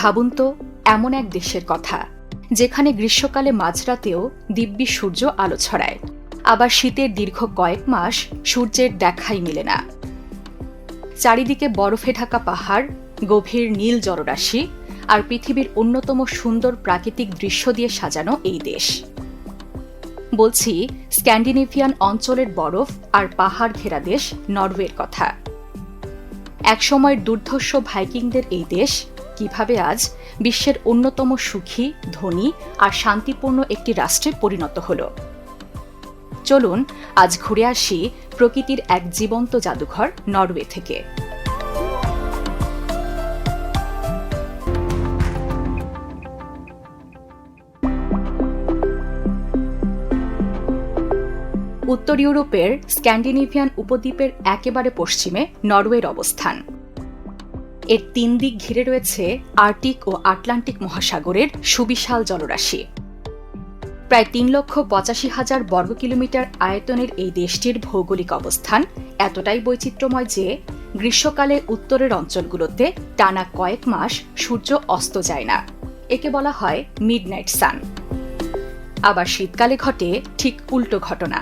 ভাবুন তো, এমন এক দেশের কথা যেখানে গ্রীষ্মকালে মাঝরাতেও দিব্যি সূর্য আলো ছড়ায়, আবার শীতের দীর্ঘ কয়েক মাস সূর্যের দেখাই মেলে না। চারিদিকে বরফে ঢাকা পাহাড়, গভীর নীল জলরাশি আর পৃথিবীর অন্যতম সুন্দর প্রাকৃতিক দৃশ্য দিয়ে সাজানো এই দেশ। বলছি স্ক্যান্ডিনেভিয়ান অঞ্চলের বরফ আর পাহাড় ঘেরা দেশ নরওয়ের কথা। একসময়ের দুর্ধর্ষ ভাইকিংদের এই দেশ কিভাবে আজ বিশ্বের অন্যতম সুখী, ধনী আর শান্তিপূর্ণ একটি রাষ্ট্রে পরিণত হল। চলুন আজ ঘুরে আসি প্রকৃতির এক জীবন্ত জাদুঘর নরওয়ে থেকে। উত্তর ইউরোপের স্ক্যান্ডিনেভিয়ান উপদ্বীপের একেবারে পশ্চিমে নরওয়ের অবস্থান। এর 3 দিক ঘিরে রয়েছে আর্কটিক ও আটলান্টিক মহাসাগরের সুবিশাল জলরাশি। প্রায় 3,85,000 বর্গ কিলোমিটার আয়তনের এই দেশটির ভৌগোলিক অবস্থান এতটাই বৈচিত্র্যময় যে গ্রীষ্মকালে উত্তরের অঞ্চলগুলোতে টানা কয়েক মাস সূর্য অস্ত যায় না। একে বলা হয় মিডনাইট সান। আবার শীতকালে ঘটে ঠিক উল্টো ঘটনা,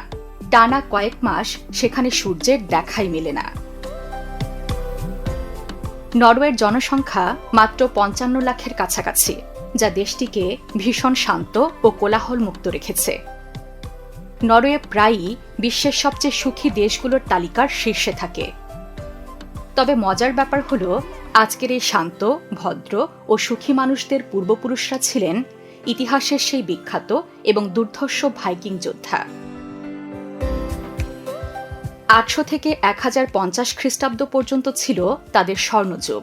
টানা কয়েক মাস সেখানে সূর্যের দেখাই মেলে না। নরওয়ের জনসংখ্যা মাত্র 55 লাখের কাছাকাছি, যা দেশটিকে ভীষণ শান্ত ও কোলাহল মুক্ত রেখেছে। নরওয়ে প্রায়ই বিশ্বের সবচেয়ে সুখী দেশগুলোর তালিকার শীর্ষে থাকে। তবে মজার ব্যাপার হল, আজকের এই শান্ত, ভদ্র ও সুখী মানুষদের পূর্বপুরুষরা ছিলেন ইতিহাসের সেই বিখ্যাত এবং দুর্ধর্ষ ভাইকিং যোদ্ধা। 800 থেকে 1050 খ্রিস্টাব্দ পর্যন্ত ছিল তাদের স্বর্ণযুগ।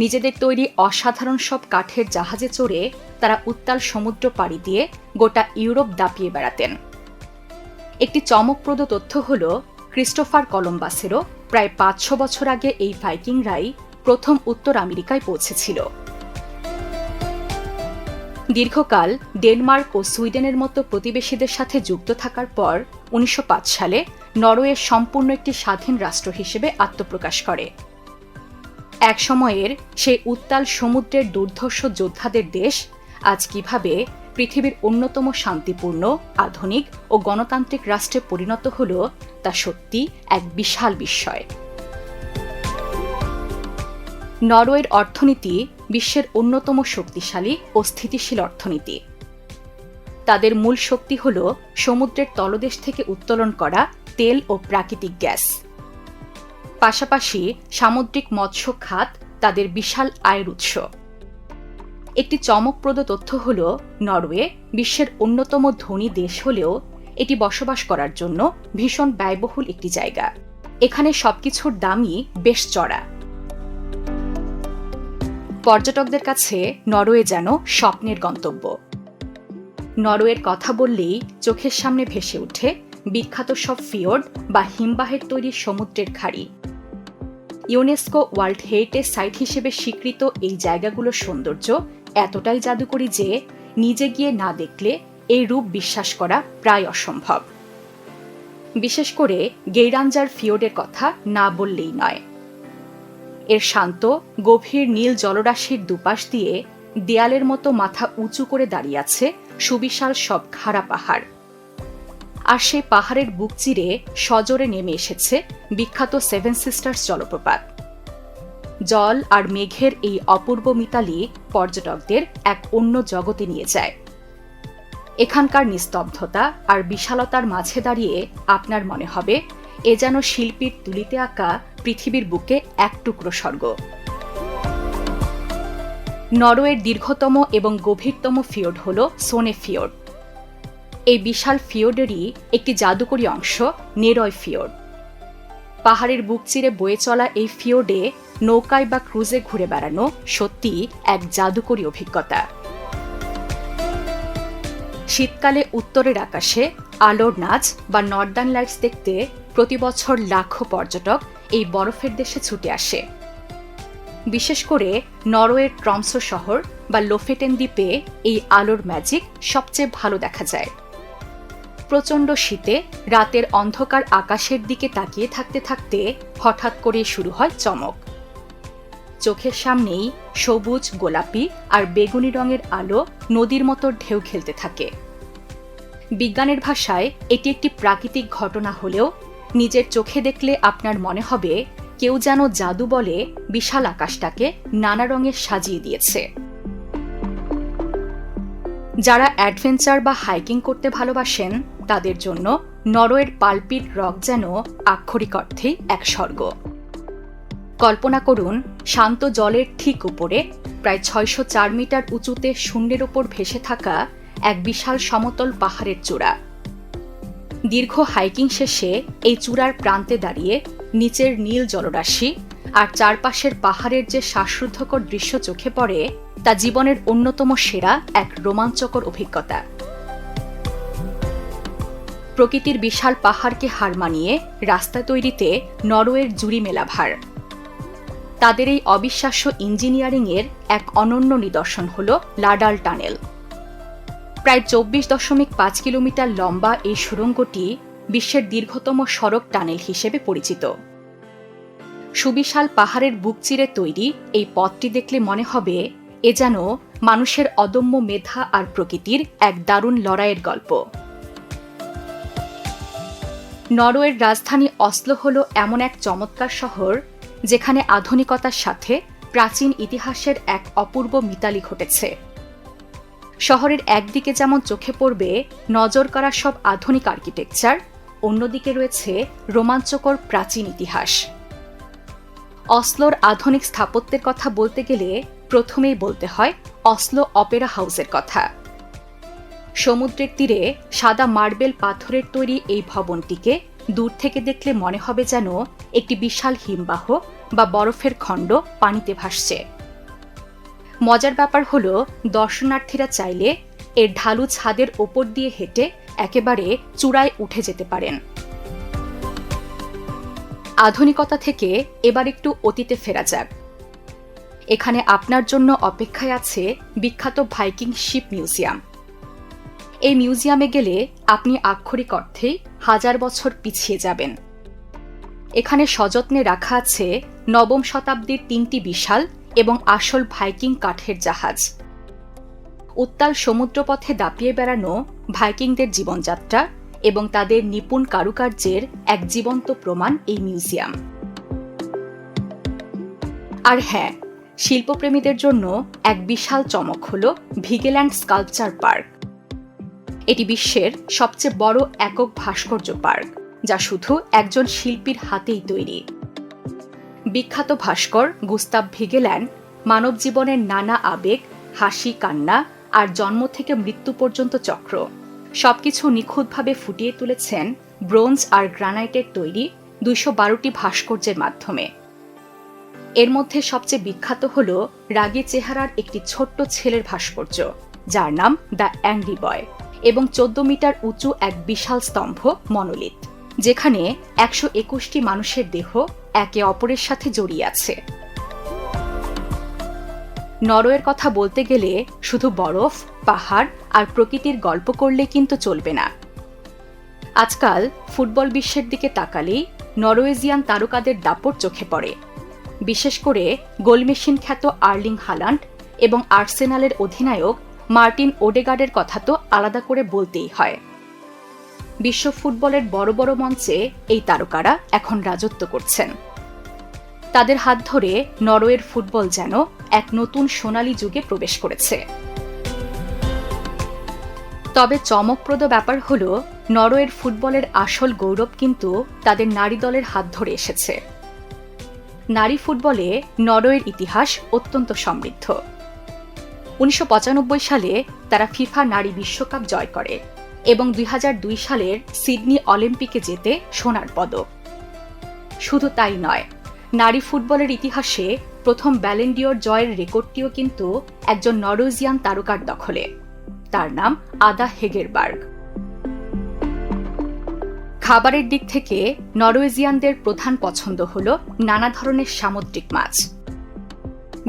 নিজেদের তৈরি অসাধারণ সব কাঠের জাহাজে চড়ে তারা উত্তাল সমুদ্র পাড়ি দিয়ে গোটা ইউরোপ দাপিয়ে বেড়াতেন। একটি চমকপ্রদ তথ্য হল, ক্রিস্টোফার কলম্বাসেরও প্রায় 500 বছর আগে এই ভাইকিংরাই প্রথম উত্তর আমেরিকায় পৌঁছেছিল। দীর্ঘকাল ডেনমার্ক ও সুইডেনের মতো প্রতিবেশীদের সাথে যুক্ত থাকার পর 1905 সালে নরওয়ে সম্পূর্ণ একটি স্বাধীন রাষ্ট্র হিসেবে আত্মপ্রকাশ করে। এক সময়ের সেই উত্তাল সমুদ্রের দুর্ধর্ষ যোদ্ধাদের দেশ আজ কিভাবে পৃথিবীর অন্যতম শান্তিপূর্ণ, আধুনিক ও গণতান্ত্রিক রাষ্ট্রে পরিণত হল, তা সত্যি এক বিশাল বিস্ময়। নরওয়ের অর্থনীতি বিশ্বের অন্যতম শক্তিশালী ও স্থিতিশীল অর্থনীতি। তাদের মূল শক্তি হল সমুদ্রের তলদেশ থেকে উত্তোলন করা তেল ও প্রাকৃতিক গ্যাস। পাশাপাশি সামুদ্রিক মৎস্য খাত তাদের বিশাল আয়ের উৎস। একটি চমকপ্রদ তথ্য হল, নরওয়ে বিশ্বের অন্যতম ধনী দেশ হলেও এটি বসবাস করার জন্য ভীষণ ব্যয়বহুল একটি জায়গা। এখানে সবকিছুর দামই বেশ চড়া। পর্যটকদের কাছে নরওয়ে যেন স্বপ্নের গন্তব্য। নরওয়ের কথা বললেই চোখের সামনে ভেসে ওঠে বিখ্যাত সব ফিওর্ড বা হিমবাহের তৈরি সমুদ্রের খাড়ি। ইউনেস্কো ওয়ার্ল্ড হেরিটেজ সাইট হিসেবে স্বীকৃত এই জায়গাগুলোর সৌন্দর্য এতটাই জাদুকরী যে নিজে গিয়ে না দেখলে এই রূপ বিশ্বাস করা প্রায় অসম্ভব। বিশেষ করে গেইরাঞ্জার ফিওর্ডের কথা না বললেই নয়। এর শান্ত, গভীর নীল জলরাশির দুপাশ দিয়ে দেয়ালের মতো মাথা উঁচু করে দাঁড়িয়ে আছে সুবিশাল সব খাড়া পাহাড়। আর সেই পাহাড়ের বুক চিরে সজোরে নেমে এসেছে বিখ্যাত 7 সিস্টার্স জলপ্রপাত। জল আর মেঘের এই অপূর্ব মিতালি পর্যটকদের এক অন্য জগতে নিয়ে যায়। এখানকার নিস্তব্ধতা আর বিশালতার মাঝে দাঁড়িয়ে আপনার মনে হবে এ যেন শিল্পীর তুলিতে আঁকা পৃথিবীর বুকে এক টুকরো স্বর্গ। নরওয়ের দীর্ঘতম এবং গভীরতম ফিওর্ড হল সোনে ফিওর্ড। এই বিশাল ফিওর্ডেরই একটি জাদুকরী অংশ নেরয় ফিওর্ড। পাহাড়ের বুক চিরে বয়ে চলা এই ফিওর্ডে নৌকায় বা ক্রুজে ঘুরে বেড়ানো সত্যি এক জাদুকরী অভিজ্ঞতা। শীতকালে উত্তরের আকাশে আলোর নাচ বা নর্দার্ন লাইটস দেখতে প্রতি বছর লাখো পর্যটক এই বরফের দেশে ছুটে আসে। বিশেষ করে নরওয়ের ট্রমসো শহর বা লোফেটেন দ্বীপে এই আলোর ম্যাজিক সবচেয়ে ভালো দেখা যায়। প্রচণ্ড শীতে রাতের অন্ধকার আকাশের দিকে তাকিয়ে থাকতে থাকতে হঠাৎ করে শুরু হয় চমক। চোখের সামনেই সবুজ, গোলাপি আর বেগুনি রঙের আলো নদীর মতো ঢেউ খেলতে থাকে। বিজ্ঞানের ভাষায় এটি একটি প্রাকৃতিক ঘটনা হলেও নিজের চোখে দেখলে আপনার মনে হবে কেউ যেন জাদু বলে বিশাল আকাশটাকে নানা রঙে সাজিয়ে দিয়েছে। যারা অ্যাডভেঞ্চার বা হাইকিং করতে ভালোবাসেন তাদের জন্য নরওয়ের পালপিট রক যেন আক্ষরিক অর্থেই এক স্বর্গ। কল্পনা করুন, শান্ত জলের ঠিক উপরে প্রায় ৬০৪ মিটার উঁচুতে শূন্যের ওপর ভেসে থাকা এক বিশাল সমতল পাহাড়ের চূড়া। দীর্ঘ হাইকিং শেষে এই চূড়ার প্রান্তে দাঁড়িয়ে নিচের নীল জলরাশি আর চারপাশের পাহাড়ের যে শ্বাসরুদ্ধকর দৃশ্য চোখে পড়ে তা জীবনের অন্যতম সেরা এক রোমাঞ্চকর অভিজ্ঞতা। প্রকৃতির বিশাল পাহাড়কে হার মানিয়ে রাস্তা তৈরিতে নরওয়ের জুরি মেলা ভার। তাদের এই অবিশ্বাস্য ইঞ্জিনিয়ারিংয়ের এক অনন্য নিদর্শন হল লাডাল টানেল। প্রায় ২৪.৫ কিলোমিটার লম্বা এই সুড়ঙ্গটি বিশ্বের দীর্ঘতম সড়ক টানেল হিসেবে পরিচিত। সুবিশাল পাহাড়ের বুক চিরে তৈরি এই পথটি দেখলে মনে হবে এ যেন মানুষের অদম্য মেধা আর প্রকৃতির এক দারুণ লড়াইয়ের গল্প। নরওয়ের রাজধানী অসলো হল এমন এক চমৎকার শহর যেখানে আধুনিকতার সাথে প্রাচীন ইতিহাসের এক অপূর্ব মিতালি ঘটেছে। শহরের একদিকে যেমন চোখে পড়বে নজর করা সব আধুনিক আর্কিটেকচার, অন্যদিকে রয়েছে রোমাঞ্চকর প্রাচীন ইতিহাস। অসলোর আধুনিক স্থাপত্যের কথা বলতে গেলে প্রথমেই বলতে হয় অসলো অপেরা হাউসের কথা। সমুদ্রের তীরে সাদা মার্বেল পাথরের তৈরি এই ভবনটিকে দূর থেকে দেখলে মনে হবে যেন একটি বিশাল হিমবাহ বা বরফের খণ্ড পানিতে ভাসছে। মজার ব্যাপার হল দর্শনার্থীরা চাইলে এর ঢালু ছাদের ওপর দিয়ে হেঁটে একেবারে চূড়ায় উঠে যেতে পারেন। আধুনিকতা থেকে এবার একটু অতীতে ফেরা যাক। এখানে আপনার জন্য অপেক্ষায় আছে বিখ্যাত ভাইকিং শিপ মিউজিয়াম। এই মিউজিয়ামে গেলে আপনি আক্ষরিক অর্থেই ১০০০ বছর পিছিয়ে যাবেন। এখানে সযত্নে রাখা আছে নবম শতাব্দীর ৩টি বিশাল এবং আসল ভাইকিং কাঠের জাহাজ। উত্তাল সমুদ্রপথে দাপিয়ে বেড়ানো ভাইকিংদের জীবনযাত্রা এবং তাদের নিপুণ কারুকার্যের এক জীবন্ত প্রমাণ এই মিউজিয়াম। আর হ্যাঁ, শিল্পপ্রেমীদের জন্য এক বিশাল চমক হল ভিগেল্যান্ড স্কাল্পচার পার্ক। এটি বিশ্বের সবচেয়ে বড় একক ভাস্কর্য পার্ক, যা শুধু একজন শিল্পীর হাতেই তৈরি। বিখ্যাত ভাস্কর গুস্তাভ ভিগেল্যান্ড মানব জীবনের নানা আবেগ, হাসি, কান্না আর জন্ম থেকে মৃত্যু পর্যন্ত চক্র সবকিছু নিখুঁতভাবে ফুটিয়ে তুলেছেন ব্রোঞ্জ আর গ্রানাইটের তৈরি ২১২টি ভাস্কর্যের মাধ্যমে। এর মধ্যে সবচেয়ে বিখ্যাত হল রাগী চেহারার একটি ছোট্ট ছেলের ভাস্কর্য, যার নাম দ্য অ্যাংরি বয়, এবং ১৪ মিটার উঁচু এক বিশাল স্তম্ভ মনোলিথ, যেখানে ১২১টি মানুষের দেহ একে অপরের সাথে জড়িয়ে আছে। নরওয়ের কথা বলতে গেলে শুধু বরফ, পাহাড় আর প্রকৃতির গল্প করলে কিন্তু চলবে না। আজকাল ফুটবল বিশ্বের দিকে তাকালেই নরওয়েজিয়ান তারকাদের দাপট চোখে পড়ে। বিশেষ করে গোলমেশিন খ্যাত আর্লিং হালান্ড এবং আর্সেনালের অধিনায়ক মার্টিন ওডেগার্ডের কথা তো আলাদা করে বলতেই হয়। বিশ্ব ফুটবলের বড় বড় মঞ্চে এই তারকারা এখন রাজত্ব করছেন। তাদের হাত ধরে নরওয়ের ফুটবল যেন এক নতুন সোনালী যুগে প্রবেশ করেছে। তবে চমকপ্রদ ব্যাপার হল নরওয়ের ফুটবলের আসল গৌরব কিন্তু তাদের নারী দলের হাত ধরে এসেছে। নারী ফুটবলে নরওয়ের ইতিহাস অত্যন্ত সমৃদ্ধ। ১৯৯৫ সালে তারা ফিফা নারী বিশ্বকাপ জয় করে এবং ২০০২ সালের সিডনি অলিম্পিকে জেতে সোনার পদক। শুধু তাই নয়, নারী ফুটবলের ইতিহাসে প্রথম ব্যালন ডিওর জয়ের রেকর্ডটিও কিন্তু একজন নরওয়েজিয়ান তারকার দখলে। তার নাম আদা হেগেরবার্গ। খাবারের দিক থেকে নরওয়েজিয়ানদের প্রধান পছন্দ হল নানা ধরনের সামুদ্রিক মাছ,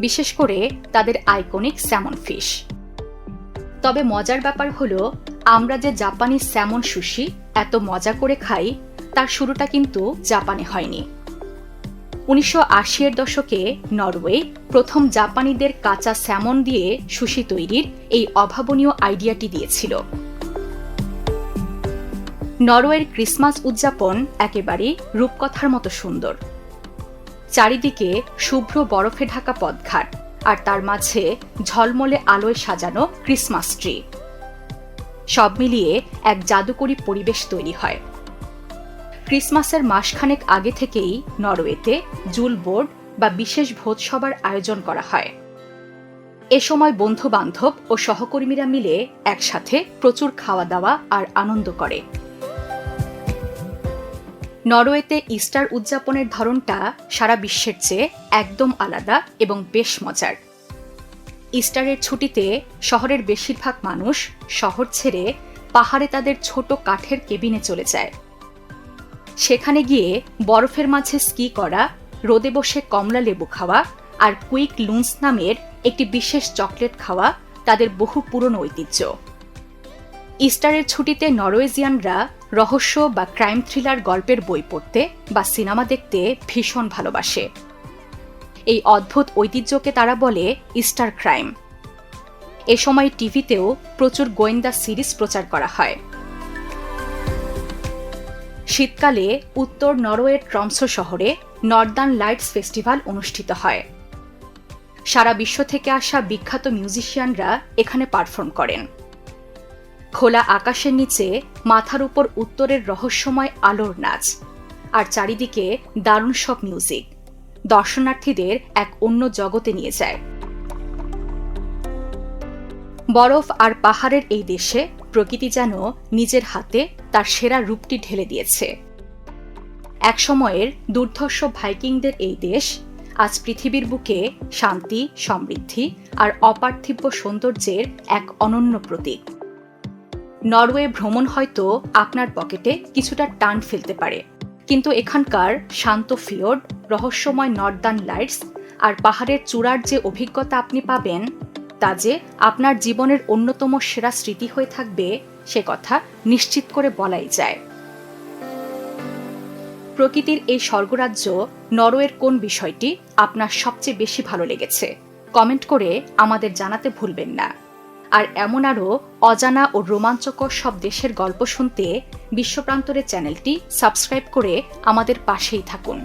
বিশেষ করে তাদের আইকনিক স্যামন ফিশ। তবে মজার ব্যাপার হল আমরা যে জাপানি স্যামন সুশি এত মজা করে খাই, তার শুরুটা কিন্তু জাপানে হয়নি। 1980-এর দশকে নরওয়ে প্রথম জাপানিদের কাঁচা স্যামন দিয়ে সুশি তৈরির এই অভাবনীয় আইডিয়াটি দিয়েছিল। নরওয়ের ক্রিসমাস উদযাপন একেবারেই রূপকথার মতো সুন্দর। চারিদিকে শুভ্র বরফে ঢাকা পথঘাট, আর তার মাঝে ঝলমলে আলোয় সাজানো ক্রিসমাস ট্রি। সব মিলিয়ে এক জাদুকরী পরিবেশ তৈরি হয়। ক্রিসমাসের মাসখানেক আগে থেকেই নরওয়েতে জুল বোর্ড বা বিশেষ ভোজসভার আয়োজন করা হয়। এ সময় বন্ধু বান্ধব ও সহকর্মীরা মিলে একসাথে প্রচুর খাওয়া দাওয়া আর আনন্দ করে। নরওয়েতে ইস্টার উদযাপনের ধরনটা সারা বিশ্বের চেয়ে একদম আলাদা এবং বেশ মজার। ইস্টারের ছুটিতে শহরের বেশিরভাগ মানুষ শহর ছেড়ে পাহাড়ে তাদের ছোট কাঠের কেবিনে চলে যায়। সেখানে গিয়ে বরফের মাঝে স্কি করা, রোদে বসে কমলা লেবু খাওয়া আর কুইক লুন্স নামের একটি বিশেষ চকলেট খাওয়া তাদের বহু পুরনো ঐতিহ্য। ইস্টারের ছুটিতে নরওয়েজিয়ানরা রহস্য বা ক্রাইম থ্রিলার গল্পের বই পড়তে বা সিনেমা দেখতে ভীষণ ভালোবাসে। এই অদ্ভুত ঐতিহ্যকে তারা বলে ইস্টার ক্রাইম। এ সময় টিভিতেও প্রচুর গোয়েন্দা সিরিজ প্রচার করা হয়। শীতকালে উত্তর নরওয়ের ট্রমসো শহরে নর্দার্ন লাইটস ফেস্টিভ্যাল অনুষ্ঠিত হয়। সারা বিশ্ব থেকে আসা বিখ্যাত মিউজিশিয়ানরা এখানে পারফর্ম করেন। খোলা আকাশের নিচে মাথার উপর উত্তরের রহস্যময় আলোর নাচ, আর চারিদিকে দারুণ সব মিউজিক দর্শনার্থীদের এক অন্য জগতে নিয়ে যায়। বরফ আর পাহাড়ের এই দেশে প্রকৃতি যেন নিজের হাতে তার সেরা রূপটি ঢেলে দিয়েছে। একসময়ের দুর্ধর্ষ ভাইকিংদের এই দেশ আজ পৃথিবীর বুকে শান্তি, সমৃদ্ধি আর অপার্থিব সৌন্দর্যের এক অনন্য প্রতীক। নরওয়ে ভ্রমণ হয়তো আপনার পকেটে কিছুটা টান ফেলতে পারে, কিন্তু এখানকার শান্ত ফিয়োর্ড, রহস্যময় নর্দার্ন লাইটস আর পাহাড়ের চূড়ার যে অভিজ্ঞতা আপনি পাবেন, তা যে আপনার জীবনের অন্যতম সেরা স্মৃতি হয়ে থাকবে সে কথা নিশ্চিত করে বলাই যায়। প্রকৃতির এই স্বর্গরাজ্য নরওয়ের কোন বিষয়টি আপনার সবচেয়ে বেশি ভালো লেগেছে কমেন্ট করে আমাদের জানাতে ভুলবেন না। আর এমন আরও অজানা ও রোমাঞ্চকর সব দেশের গল্প শুনতে বিশ্বপ্রান্তরের চ্যানেলটি সাবস্ক্রাইব করে আমাদের পাশেই থাকুন।